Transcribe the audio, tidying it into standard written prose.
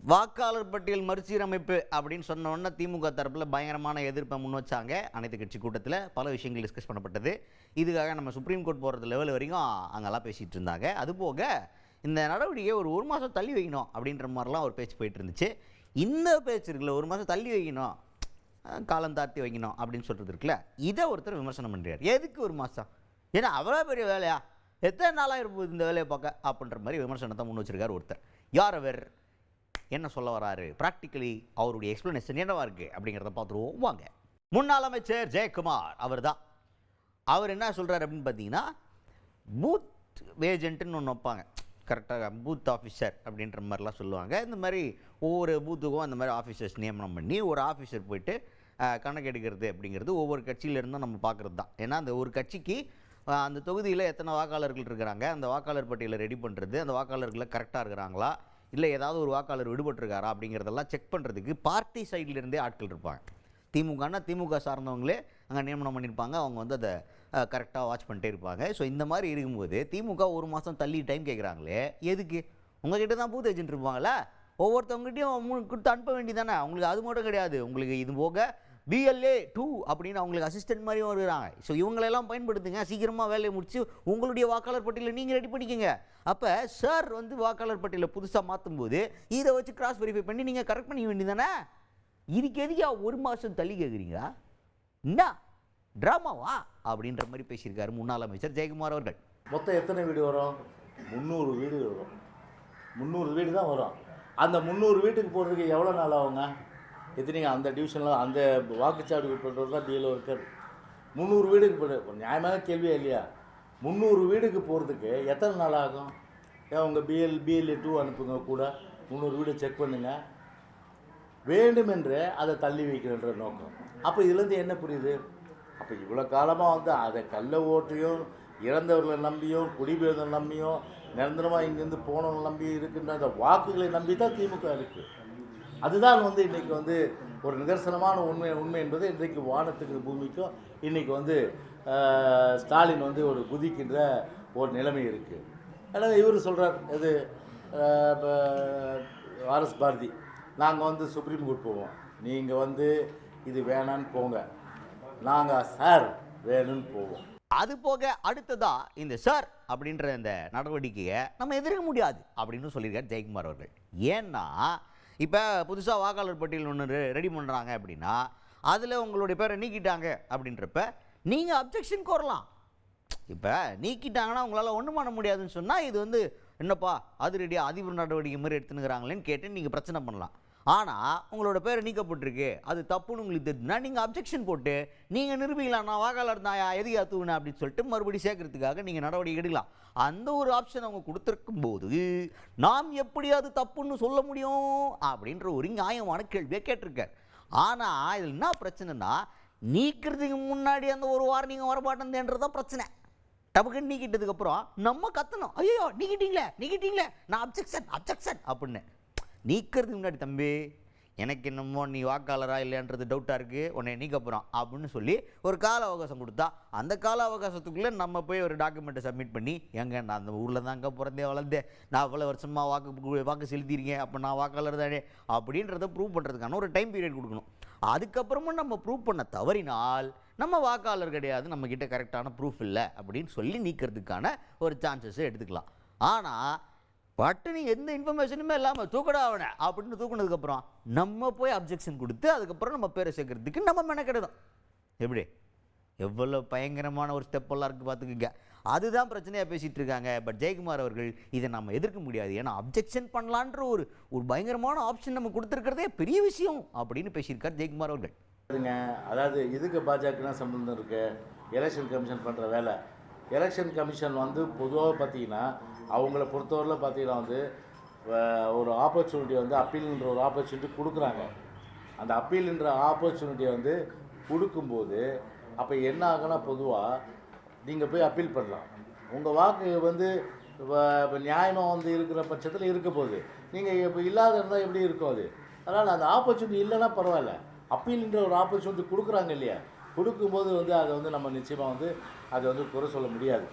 வாக்காளர் பட்டியல் மறுசீரமைப்பு அப்படின்னு சொன்ன உடனே திமுக தரப்பில் பயங்கரமான எதிர்ப்பை முன் வச்சாங்க. அனைத்து கட்சி கூட்டத்தில் பல விஷயங்கள் டிஸ்கஸ் பண்ணப்பட்டது. இதுக்காக நம்ம சுப்ரீம் கோர்ட் போகிறது லெவல் வரைக்கும் அங்கெல்லாம் பேசிகிட்டு இருந்தாங்க. அதுபோக இந்த நடவடிக்கையை ஒரு மாதம் தள்ளி வைக்கணும் அப்படின்ற மாதிரிலாம் ஒரு பேச்சு போயிட்டு இருந்துச்சு. இந்த பேச்சு இருக்குல்ல, ஒரு மாதம் தள்ளி வைக்கணும், காலம் தாழ்த்தி வைக்கணும் அப்படின்னு சொல்கிறது இருக்குல்ல, இதை ஒருத்தர் விமர்சனம் பண்ணுறார். எதுக்கு ஒரு மாதம்? ஏன்னா அவ்வளோ பெரிய வேலையா, எத்தனை நாளாக இருப்போம் இந்த வேலையை பார்க்க அப்படின்ற மாதிரி விமர்சனத்தை முன் வச்சிருக்கார் ஒருத்தர். யார் அவர், என்ன சொல்ல வராரு, ப்ராக்டிக்கலி அவருடைய எக்ஸ்பிளனேஷன் என்னவா இருக்குது அப்படிங்கிறத பார்த்துருவோம் வாங்க. முன்னாள் அமைச்சர் ஜெயக்குமார் அவர் தான். அவர் என்ன சொல்கிறார் அப்படின்னு பார்த்தீங்கன்னா, பூத் ஏஜென்ட்டுன்னு ஒன்று வைப்பாங்க, கரெக்டாக பூத் ஆஃபீஸர் அப்படின்ற மாதிரிலாம் சொல்லுவாங்க. இந்த மாதிரி ஒவ்வொரு பூத்துக்கும் அந்த மாதிரி ஆஃபீஸர்ஸ் நியமனம் பண்ணி ஒரு ஆஃபீஸர் போயிட்டு கணக்கு எடுக்கிறது அப்படிங்கிறது ஒவ்வொரு கட்சியிலேருந்தும் நம்ம பார்க்குறது தான். ஏன்னா அந்த ஒரு கட்சிக்கு அந்த தொகுதியில் எத்தனை வாக்காளர்கள் இருக்கிறாங்க, அந்த வாக்காளர் பட்டியலை ரெடி பண்ணுறது, அந்த வாக்காளர்களை கரெக்டாக இருக்கிறாங்களா, இல்லை ஏதாவது ஒரு வாக்காளர் விடுபட்டிருக்காரா அப்படிங்கிறதெல்லாம் செக் பண்ணுறதுக்கு பார்ட்டி சைட்லேருந்தே ஆட்கள் இருப்பாங்க. திமுகனா திமுக சார்ந்தவங்களே அங்கே நியமனம் பண்ணியிருப்பாங்க. அவங்க வந்து அதை கரெக்டாக வாட்ச் பண்ணிட்டே இருப்பாங்க. ஸோ இந்த மாதிரி இருக்கும்போது திமுக ஒரு மாதம் தள்ளி டைம் கேட்குறாங்களே, எதுக்கு? உங்கள்கிட்ட தான் பூத் ஏஜென்ட் இருப்பாங்களே, ஒவ்வொருத்தவங்ககிட்டையும் கொடுத்து அனுப்ப வேண்டியதானே. உங்களுக்கு அது மட்டும் கிடையாது, உங்களுக்கு இது போக BLA 2 அப்படின்னு அவங்களுக்கு அசிஸ்டன்ட் மாதிரியும் வருகிறாங்க. ஸோ இவங்களெல்லாம் பயன்படுத்துங்க, சீக்கிரமாக வேலையை முடிச்சு உங்களுடைய வாக்காளர் பட்டியலை நீங்கள் ரெடி பண்ணிக்கோங்க. அப்போ சார் வந்து வாக்காளர் பட்டியலை புதுசாக மாற்றும் போது இதை வச்சு கிராஸ் வெரிஃபை பண்ணி நீங்கள் கரெக்ட் பண்ணிக்க வேண்டியதானே. இதுக்கு எதுக்கா ஒரு மாதம் தள்ளி கேட்குறீங்க? என்ன ட்ராமாவா அப்படின்ற மாதிரி பேசியிருக்காரு முன்னாள் அமைச்சர் ஜெயக்குமார் அவர்கள். மொத்தம் எத்தனை வீடு வரும்? 300 வீடு வரும். 300 வீடு தான் வரும். அந்த 300 வீட்டுக்கு போகிறதுக்கு எவ்வளோ நாள் ஆகுங்க? எத்தனைங்க அந்த டிவிஷனில் அந்த வாக்குச்சாவடி உட்பட்டவர் தான் டிஎல்ஓ இருக்கார். 300 வீடுக்கு போய்ட்டு நியாயமான கேள்வியே இல்லையா? 300 வீடுக்கு போகிறதுக்கு எத்தனை நாள் ஆகும்? ஏன் உங்கள் BLA 2 அனுப்புங்க, கூட 300 வீடு செக் பண்ணுங்கள். வேண்டுமென்று அதை தள்ளி வைக்கின்ற நோக்கம். அப்போ இதுலேருந்து என்ன புரியுது? அப்போ இவ்வளோ காலமாக வந்து அதை கள்ள ஓட்டையும் இறந்தவர்களை நம்பியும் குடிபெயர்ந்தவர்களை நம்பியும் நிரந்தரமாக இங்கேருந்து போனவங்களை நம்பி இருக்கின்ற அந்த வாக்குகளை நம்பி தான் திமுக இருக்குது. அதுதான் வந்து இன்றைக்கி வந்து ஒரு நிதர்சனமான உண்மை என்பது இன்றைக்கு வானத்துக்கு பூமிக்கும் இன்றைக்கி வந்து ஸ்டாலின் வந்து ஒரு குதிக்கின்ற ஒரு நிலைமை இருக்குது. எனவே இவர் சொல்கிறார், இது RS பாரதி, நாங்கள் வந்து சுப்ரீம் கோர்ட் போவோம், நீங்கள் வந்து இது வேணான்னு போங்க, நாங்கள் சார் வேணும்னு போவோம். அது போக அடுத்ததா இந்த சார் அப்படின்ற இந்த நடவடிக்கையை நம்ம எதிர்க்க முடியாது அப்படின்னு சொல்லியிருக்காரு ஜெயக்குமார் அவர்கள். ஏன்னா இப்போ புதுசாக வாக்காளர் பட்டியல் ஒன்று ரெடி பண்ணுறாங்க அப்படின்னா அதில் உங்களுடைய பேரை நீக்கிட்டாங்க அப்படின்றப்ப நீங்கள் அப்ஜெக்ஷன் கோரலாம். இப்போ நீக்கிட்டாங்கன்னா உங்களால் ஒன்றும் பண்ண முடியாதுன்னு சொன்னால் இது வந்து என்னப்பா அதிரடியாக அதிபர் நடவடிக்கை மாதிரி எடுத்துனுங்கிறாங்களேன்னு கேட்டு நீங்கள் பிரச்சனை பண்ணலாம். ஆனால் உங்களோட பேரை நீக்கப்பட்டிருக்கு, அது தப்புன்னு உங்களுக்கு தெரிஞ்சுன்னா நீங்கள் அப்ஜெக்ஷன் போட்டு நீங்கள் நிரூபிக்கலாம், நான் வாக்காளர் தான் எதுக்கு அத்துவினேன் அப்படின்னு சொல்லிட்டு மறுபடியும் சேர்க்கறதுக்காக நீங்கள் நடவடிக்கை எடுக்கலாம். அந்த ஒரு ஆப்ஷன் அவங்க கொடுத்துருக்கும் போது நாம் எப்படி அது தப்புன்னு சொல்ல முடியும் அப்படின்ற ஒரு நியாயமான கேள்வியை கேட்டிருக்கார். ஆனால் இதில் என்ன பிரச்சனைனா, நீக்கிறதுக்கு முன்னாடி அந்த ஒரு வாரம் நீங்கள் வரமாட்டேன்றதான் பிரச்சனை. டபுக்குன்னு நீக்கிட்டதுக்கப்புறம் நம்ம கத்தணும், ஐயோ நீக்கிட்டீங்களே நான் அப்ஜெக்ஷன் அப்படின்னு. நீக்கிறதுக்கு முன்னாடி, தம்பி எனக்கு என்னமோ நீ வாக்காளரா இல்லைன்றது டவுட்டாக இருக்குது, உன்னை நீக்க போகிறோம் அப்படின்னு சொல்லி ஒரு கால அவகாசம் கொடுத்தா அந்த கால அவகாசத்துக்குள்ளே நம்ம போய் ஒரு டாக்குமெண்ட்டை சப்மிட் பண்ணி, எங்க நான் அந்த ஊரில் தாங்க பிறந்தே வளர்ந்தேன், நான் அவ்வளோ வருஷமாக வாக்கு செலுத்தியிருக்கேன், அப்போ நான் வாக்காளர் தானே அப்படின்றத ப்ரூவ் பண்ணுறதுக்கான ஒரு டைம் பீரியட் கொடுக்கணும். அதுக்கப்புறமும் நம்ம ப்ரூவ் பண்ண தவறினால் நம்ம வாக்காளர் கிடையாது, நம்மக்கிட்ட கரெக்டான ப்ரூஃப் இல்லை அப்படின்னு சொல்லி நீக்கிறதுக்கான ஒரு சான்சஸை எடுத்துக்கலாம். ஆனால் பட்டுனி எந்த இன்ஃபர்மேஷனுமே இல்லாமல் தூக்கடா அவனை அப்படின்னு தூக்குனதுக்கப்புறம் நம்ம போய் அப்ஜெக்ஷன் கொடுத்து அதுக்கப்புறம் நம்ம பேரை சேர்க்கறதுக்கு நம்ம மெனக்கிடணும். எப்படி எவ்வளோ பயங்கரமான ஒரு ஸ்டெப்பெல்லாம் இருக்குது பார்த்துக்குங்க. அதுதான் பிரச்சனையாக பேசிகிட்டு இருக்காங்க. பட் ஜெயக்குமார் அவர்கள் இதை நம்ம எதிர்க்க முடியாது, ஏன்னா அப்ஜெக்ஷன் பண்ணலான்ற ஒரு பயங்கரமான ஆப்ஷன் நம்ம கொடுத்துருக்கிறதே பெரிய விஷயம் அப்படின்னு பேசியிருக்கார் ஜெயக்குமார் அவர்கள். அதாவது இதுக்கு பாஜக சம்பந்தம் இருக்குது, எலெக்ஷன் கமிஷன் பண்ணுற வேலை. எலெக்ஷன் கமிஷன் வந்து பொதுவாக பார்த்திங்கன்னா அவங்கள பொறுத்தவரையில் பார்த்திங்கன்னா வந்து ஒரு ஆப்பர்ச்சுனிட்டி வந்து அப்பீல்ன்ற ஒரு ஆப்பர்ச்சுனிட்டி கொடுக்குறாங்க. அந்த அப்பீல்ன்ற ஆப்பர்ச்சுனிட்டியை வந்து கொடுக்கும்போது அப்போ என்ன ஆகுனா, பொதுவாக நீங்கள் போய் அப்பீல் பண்ணலாம், உங்கள் வாக்கு வந்து இப்போ நியாயமாக வந்து இருக்கிற பட்சத்தில் இருக்க போகுது. நீங்கள் இப்போ இல்லாத இருந்தால் எப்படி இருக்கும் அது? அதனால் அந்த ஆப்பர்ச்சுனிட்டி இல்லைன்னா பரவாயில்ல, அப்பீல்ன்ற ஒரு ஆப்பர்ச்சுனிட்டி கொடுக்குறாங்க இல்லையா, கொடுக்கும்போது வந்து அதை வந்து நம்ம நிச்சயமாக வந்து அதை வந்து குறை சொல்ல முடியாது.